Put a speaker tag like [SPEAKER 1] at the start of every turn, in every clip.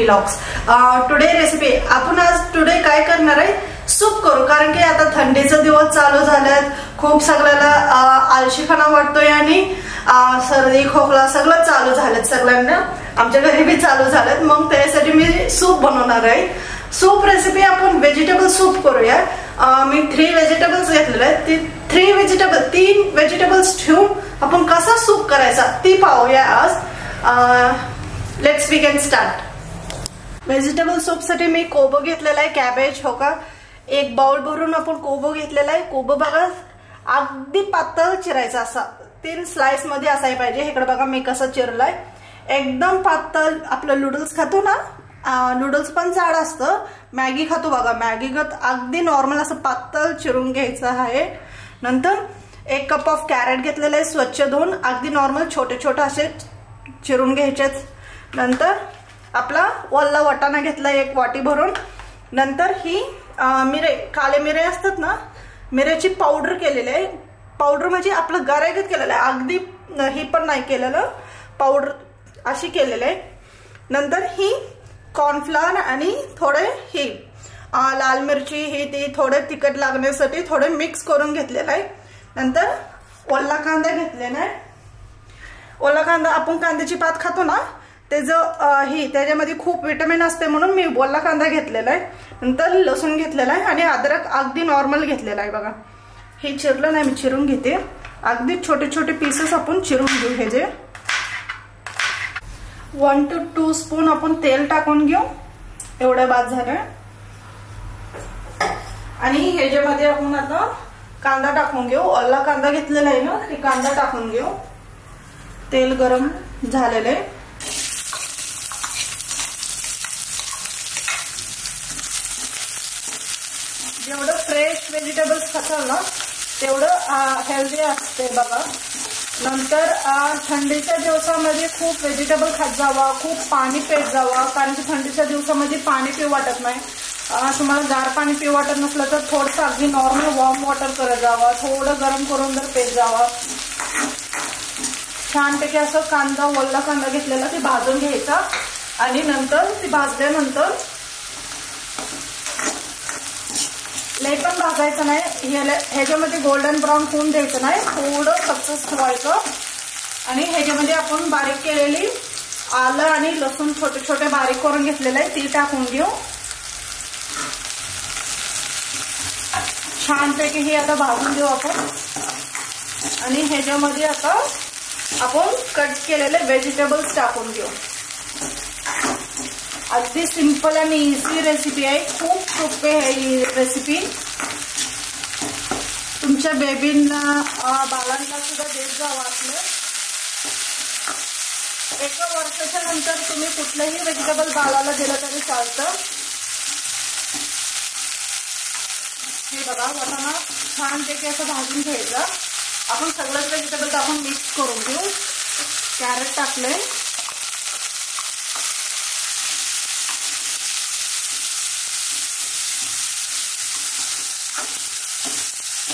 [SPEAKER 1] Vlogs. Today recipe आपण आज today काय करणार आहे, सूप करू. कारण की आता थंडीचे दिवस चालू झालेत, खूप सगळ्याला आळशीपणा वाटतोय आणि सर्दी खोकला सगळं चालू झालेत सगळ्यांना. आमच्या घरी बी चालू झालेत. मग त्यासाठी मी सूप बनवणार आहे. सूप रेसिपी आपण व्हेजिटेबल सूप करूया. मी 3 व्हेजिटेबल्स घेतलेले आहेत. 3 व्हेजिटेबल्स ठेवून आपण कसा सूप करायचा ती पाहूया आज. Let's begin start. Vegetable soup साठी मी कोबो घेतलेला आहे, कॅबेज हो का. 1 बाउल भरून आपण कोबो घेतलेला आहे. कोबो बघा अगदी पातळ चिरायचा, असा 3 स्लाइस मध्ये असायला पाहिजे. इकडे बघा मी कसं चिरलाय, एकदम पातळ. आपलं नूडल्स खातो ना, नूडल्स पण जाड असतं. मॅगी खातो बघा, मॅगी गत अगदी नॉर्मल असं पातळ चिरून घ्यायचं आहे. नंतर 1 कप ऑफ कॅरेट घेतलेलं आहे, स्वच्छ धुवून अगदी नॉर्मल छोटे छोटे असे चिरून घ्यायचेच. नंतर आपला वल्ला वाटाणा घेतला 1 वाटी भरून. नंतर ही मिरे, काळे मिरे असतात ना, मिरेची पावडर केलेली आहे. पावडर म्हणजे आपलं गरागत केलेलं आहे, अगदी ही पण नाही केलेलं, पावडर अशी केलेली आहे. नंतर ही कॉर्नफ्लॉवर आणि थोडे ही लाल मिरची ही ती थोडे तिखट लागण्यासाठी थोडे मिक्स करून घेतलेलं आहे. नंतर ओला कांदा घेतलेला आहे. ओला कांदा आपण कांद्याची पात खातो ना, त्याच्यामध्ये खूप विटामिन असते म्हणून मी ओला कांदा घेतलेला आहे. नंतर लसूण घेतलेला आहे आणि अद्रक अगदी नॉर्मल घेतलेला आहे. बघा हे चिरलं नाही, मी चिरून घेते. अगदी छोटे छोटे पीसेस आपण चिरून घेऊ. हे जे 1 to 2 स्पून आपण तेल टाकून घेऊ, एवढं बाद झालं. आणि ह्याच्यामध्ये आपण आता कांदा टाकून घेऊ. ओला कांदा घेतलेला आहे ना, ते कांदा टाकून घेऊ. तेल गरम झालेलं आहे. जेवढं फ्रेश व्हेजिटेबल्स खाताल ना तेवढं हेल्दी असते बघा. नंतर थंडीच्या दिवसामध्ये खूप व्हेजिटेबल खात जावा, खूप पाणी पेत जावा. कारण की थंडीच्या दिवसामध्ये पाणी पिऊ वाटत नाही. तुम्हाला गार पाणी पिऊ वाटत नसलं तर थोडंसं अगदी नॉर्मल वॉर्म वॉटर करत जावा, थोडं गरम करून जर पेत जावा. छानपैकी असं कांदा, ओला कांदा घेतलेला ते भाजून घ्यायचा. आणि नंतर ती भाजल्यानंतर लय पण भाजायचं नाही, ह्याच्यामध्ये गोल्डन ब्राऊन होऊन द्यायचं नाही, थोडं कच्चच ठेवायचं. आणि ह्याच्यामध्ये आपण बारीक केलेली आलं आणि लसूण छोटे छोटे बारीक करून घेतलेलं आहे, ती टाकून घेऊ. छानपैकी हे आता भाजून घेऊ आपण. आणि ह्याच्यामध्ये आता आपण कट केलेले व्हेजिटेबल्स टाकून घेऊ. अगदी सिंपल आणि इझी रेसिपी आहे, खूप सोपे आहे ही रेसिपी. तुमच्या बेबींना बालांना सुद्धा देत जावं. असलं 1 वर्षाच्या नंतर तुम्ही कुठलंही व्हेजिटेबल बाळाला दिलं तरी चालतं. हे बघा वाटाणा छानपैकी असं भाजून घ्यायचं. आपण सगळंच व्हेजिटेबल टाकून मिक्स करून घेऊ. कॅरेट टाकले,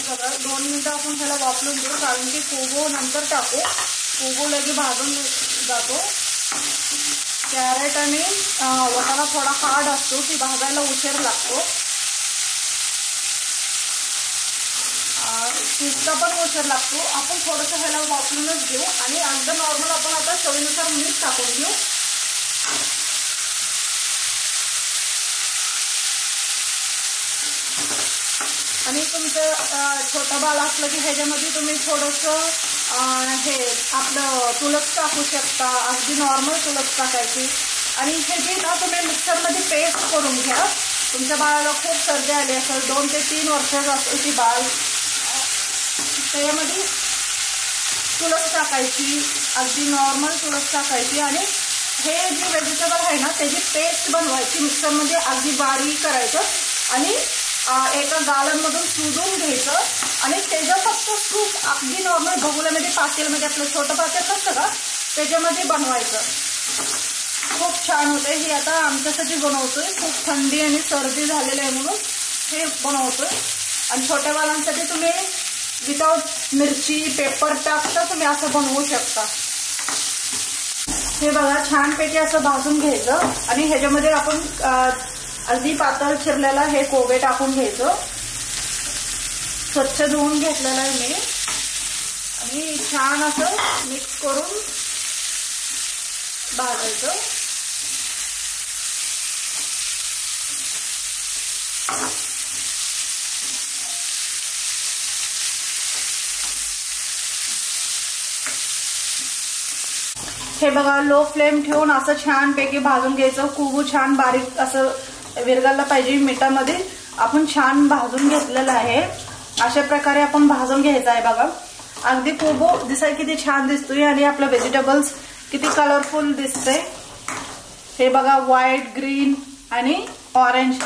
[SPEAKER 1] बघा 2 मिनिटं आपण ह्याला वापरून घेऊ. कारण की कोबो नंतर टाकू, कोबो लगे भाजून जातो. कॅरेट आणि वाटाणा थोडा हार्ड असतो, ती भाजायला उशीर लागतो, शिजता पण उशीर लागतो. आपण थोडंसं ह्याला वापरूनच घेऊ. आणि अगदी नॉर्मल आपण आता चवीनुसार मीठ टाकून घेऊ. आणि तुमचं छोटं बाळ असलं की ह्याच्यामध्ये तुम्ही थोडंसं हे आपलं तुळस टाकू शकता, अगदी नॉर्मल तुळस टाकायची. आणि ह्याची ना तुम्ही मिक्सरमध्ये पेस्ट करून घ्या. तुमच्या बाळाला खूप सर्दी आली असेल, 2 ते 3 वर्षाचं असेल ती बाळ, त्याच्यामध्ये तुळस टाकायची, अगदी नॉर्मल तुळस टाकायची. आणि हे जे व्हेजिटेबल आहे ना त्याची पेस्ट बनवायची, मिक्सरमध्ये अगदी बारीक करायचं. आणि एका गाळणमधून सुधून घ्यायचं. आणि त्याचं फक्त सूप अगदी नॉर्मल भगुल्यामध्ये, पातेल्यामध्ये, आपलं छोटं पातेलं असतं का त्याच्यामध्ये बनवायचं. खूप छान होते. हे आता आमच्यासाठी बनवतोय, खूप थंडी आणि सर्दी झालेली आहे म्हणून हे बनवतोय. आणि छोट्या बाळांसाठी तुम्ही विदाउट मिरची पेपर टाकता तुम्ही असं बनवू शकता. हे बघा छानपैकी असं भाजून घ्यायचं आणि ह्याच्यामध्ये आपण अगदी पातळ चिरलेला हे कोबे टाकून घ्यायचं. स्वच्छ धुवून घेतलेलं आहे मी आणि छान असं मिक्स करून भाजायचं. हे बघा लो फ्लेम ठेवून असं छानपैकी भाजून घ्यायचं. कोबू छान बारीक असं विरघळलं पाहिजे मिठामध्ये. आपण छान भाजून घेतलेलं आहे. अशा प्रकारे आपण भाजून घ्यायचं आहे. बघा अगदी कोबू दिसाय किती छान दिसतोय आणि आपलं व्हेजिटेबल्स किती कलरफुल दिसतंय. हे बघा व्हाईट, ग्रीन आणि ऑरेंज.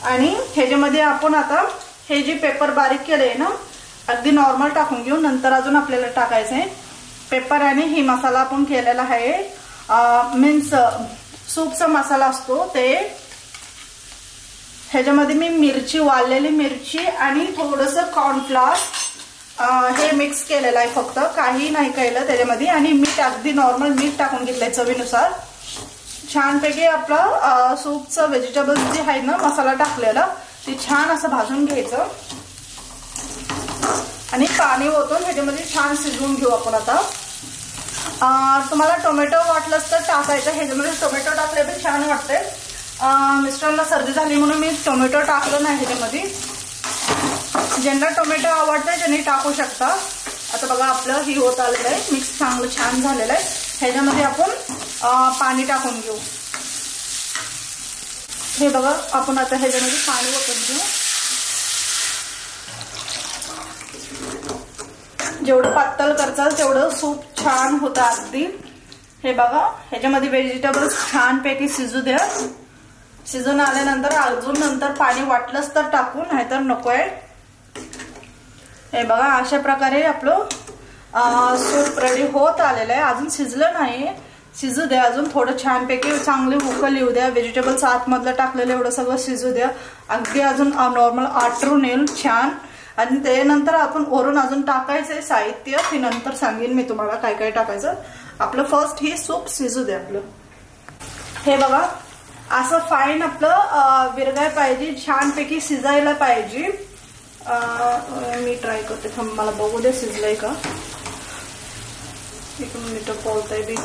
[SPEAKER 1] आणि ह्याच्यामध्ये आपण आता हे जे पेपर बारीक केलंय ना अगदी नॉर्मल टाकून घेऊ. नंतर अजून आपल्याला टाकायचंय पेपर आणि ही मसाला आपण केलेला आहे. मीन्स सूपचा मसाला असतो ते. ह्याच्यामध्ये मी मिरची, वाळलेली मिरची आणि थोडंसं कॉर्नफ्लॉवर हे मिक्स केलेलं आहे. फक्त काही नाही केलं त्याच्यामध्ये. आणि मीठ अगदी नॉर्मल मीठ टाकून घेतलंय चवीनुसार. छानपैकी आपलं सूपचं व्हेजिटेबल्स जे आहे ना मसाला टाकलेला ते छान असं भाजून घ्यायचं आणि पाणी ओतून ह्याच्यामध्ये छान शिजवून घेऊ आपण. आता तुम्हाला टोमॅटो वाटलंच तर टाकायचं. ह्याच्यामध्ये टोमॅटो टाकले तर छान वाटते. मिस्टरांना सर्दी झाली म्हणून मी टोमॅटो टाकलं नाही ह्याच्यामध्ये. ज्यांना टोमॅटो आवडतं त्यांनी टाकू शकता. आता बघा आपलं ही होत आलेलं आहे. मिक्स चांगलं छान झालेलं आहे. ह्याच्यामध्ये आपण पाणी टाकून घेऊ. हे बघा आपण आता ह्याच्यामध्ये पाणी ओतून घेऊ. जेवढं पातळ करचाल तेवढं सूप छान होतं अगदी. हे बघा ह्याच्यामध्ये व्हेजिटेबल्स छानपैकी शिजू द्या. शिजून आल्यानंतर अजून नंतर पाणी वाटलंच तर टाकू, नाहीतर नकोय. हे बघा अशा प्रकारे आपलं सूप रेडी होत आलेलं आहे. अजून शिजलं नाही, शिजू द्या अजून थोडं छानपैकी. चांगली उकळ येऊ द्या. व्हेजिटेबल्स आतमधलं टाकलेलं एवढं सगळं शिजू द्या. अगदी अजून नॉर्मल आटरून येईल छान. आणि त्यानंतर आपण वरून अजून टाकायचंय साहित्य ते नंतर सांगेन मी तुम्हाला काय काय टाकायचं. आपलं फर्स्ट हे सूप शिजू दे आपलं. हे बघा असं फाईन आपलं विरगाय पाहिजे, छानपैकी शिजायला पाहिजे. मी ट्राय करते, थांब मला बघू दे शिजलंय का. 1 मिनिट बोलतंय बी,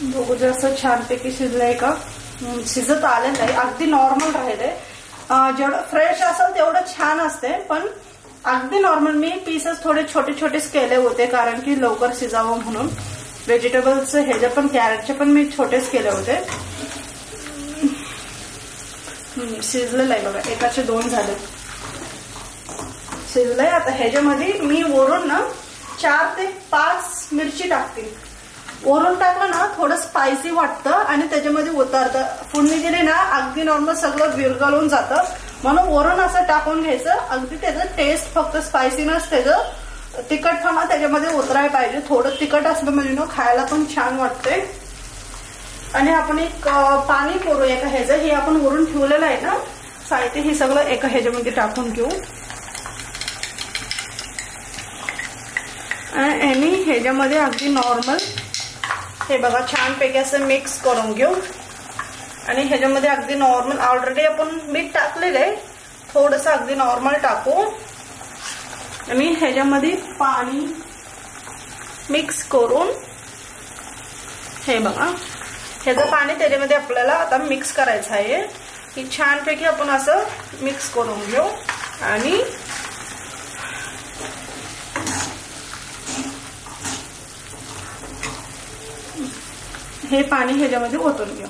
[SPEAKER 1] बघू दे असं छानपैकी शिजलंय का. शिजत आलेलं आहे, अगदी नॉर्मल राहिलंय. जेवढं फ्रेश असेल तेवढं छान असते. पण अगदी नॉर्मल मी पीसेस थोडे छोटे छोटेच केले होते कारण की लवकर शिजावं म्हणून. व्हेजिटेबल्स ह्याचे पण कॅरेटचे पण मी छोटेच केले होते. शिजलेलं आहे बघा, 1चे 2 झाले शिजलंय. आता ह्याच्यामध्ये मी वरून ना 4 ते 5 मिरची टाकते. वरून टाकलं ना थोडं स्पायसी वाटतं आणि त्याच्यामध्ये उतरतं. फोडणी दिली ना अगदी नॉर्मल सगळं विरघळून जातं. म्हणून वरून असं टाकून घ्यायचं. अगदी त्याचं टेस्ट फक्त स्पायसीनेस, त्याचं तिखटपणा त्याच्यामध्ये उतरायला पाहिजे. थोडं तिखट असलं म्हणजे ना खायला पण छान वाटते. आणि आपण एक पाणी करू एका ह्याचं. हे आपण वरून ठेवलेलं आहे ना साहित्य, हे सगळं एका ह्याच्यामध्ये टाकून घेऊ. आणि ह्याच्यामध्ये अगदी नॉर्मल हे बघा छानपैकी असं मिक्स करून घेऊ. आणि ह्याच्यामध्ये अगदी नॉर्मल ऑलरेडी आपण मीठ टाकलेलं आहे, थोडंसं अगदी नॉर्मल टाकू. आणि ह्याच्यामध्ये पाणी मिक्स करून हे बघा ह्याचं पाणी त्याच्यामध्ये आपल्याला आता मिक्स करायचं आहे. की छानपैकी आपण असं मिक्स करून घेऊ. आणि हे पाणी ह्याच्यामध्ये ओतून घेऊ.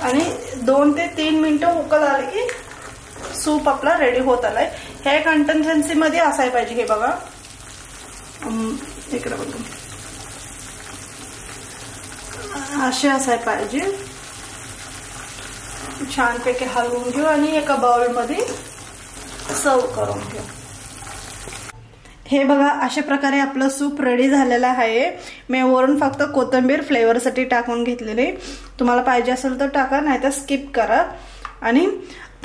[SPEAKER 1] आणि 2 ते 3 मिनिटं उकळ आली की सूप आपला रेडी होत आलाय. ह्या कन्सिस्टन्सी मध्ये असायला पाहिजे. हे बघा इकडे बघू, असे असायला पाहिजे. छानपैकी हलवून घेऊ आणि एका बाउल मध्ये सर्व करून घेऊ. हे बघा अशा प्रकारे आपलं सूप रेडी झालेलं आहे. मी वरून फक्त कोथिंबीर फ्लेवरसाठी टाकून घेतलेली. तुम्हाला पाहिजे असेल तर टाका, नाहीतर स्किप करा. आणि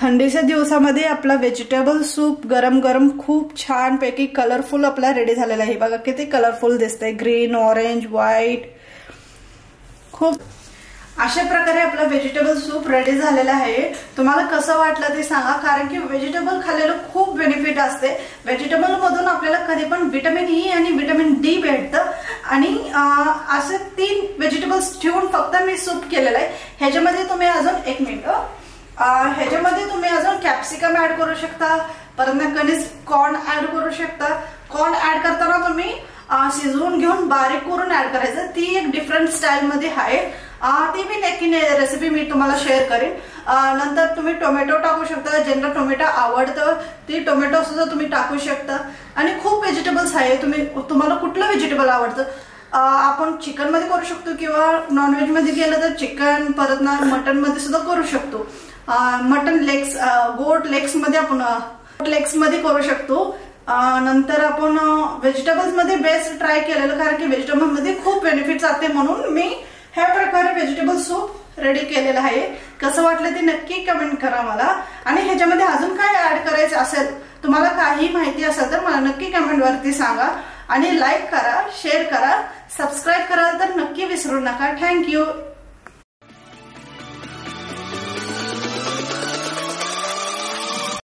[SPEAKER 1] थंडीच्या दिवसामध्ये आपला व्हेजिटेबल सूप गरम गरम खूप छान पैकी कलरफुल आपला रेडी झालेला आहे। बघा किती कलरफुल दिसतंय, ग्रीन, ऑरेंज, व्हाईट, खूप अशा प्रकारे आपला व्हेजिटेबल सूप रेडी झालेला आहे। तुम्हाला कसं वाटलं ते सांगा, कारण की व्हेजिटेबल खाल्लेलं खूप बेनिफिट असते। व्हेजिटेबल मधून आपल्याला कधी पण व्हिटॅमिन ई आणि व्हिटॅमिन डी भेटतं आणि असे 3 व्हेजिटेबल्स ठेवून फक्त मी सूप केलेलं आहे। ह्याच्यामध्ये तुम्ही अजून एक मिनिट, ह्याच्यामध्ये तुम्ही अजून कॅप्सिकम ऍड करू शकता, परत कणीस कॉर्न ऍड करू शकता। कॉर्न ऍड करताना तुम्ही शिजवून घेऊन बारीक करून ऍड करायचं, ती एक डिफरंट स्टाईल मध्ये आहे। ती मी नक्की रेसिपी मी तुम्हाला शेअर करेन। नंतर तुम्ही टोमॅटो टाकू शकता, ज्यांना टोमॅटो आवडतं ते टोमॅटो सुद्धा तुम्ही टाकू शकता। आणि खूप व्हेजिटेबल्स आहे, तुम्हाला कुठलं व्हेजिटेबल आवडतं आपण चिकन मध्ये करू शकतो किंवा नॉनव्हेज मध्ये गेलं तर चिकन, परत मटन मध्ये सुद्धा करू शकतो। मटन लेग्स, गोट लेग्स मध्ये आपण लेग्स मध्ये करू शकतो। नंतर आपण व्हेजिटेबल्स मध्ये बेस्ट ट्राय केलेलं, कारण की व्हेजिटेबल मध्ये खूप बेनिफिट्स असते, म्हणून मी ह्या प्रकारे व्हेजिटेबल सूप रेडी केलेलं आहे। कसं वाटलं ते नक्की कमेंट करा मला। आणि ह्याच्यामध्ये अजून काय ऍड करायचं असेल, तुम्हाला काही माहिती असेल तर मला नक्की कमेंट वरती सांगा। आणि लाईक करा, शेअर करा, सबस्क्राईब करा तर नक्की विसरू नका। थँक्यू।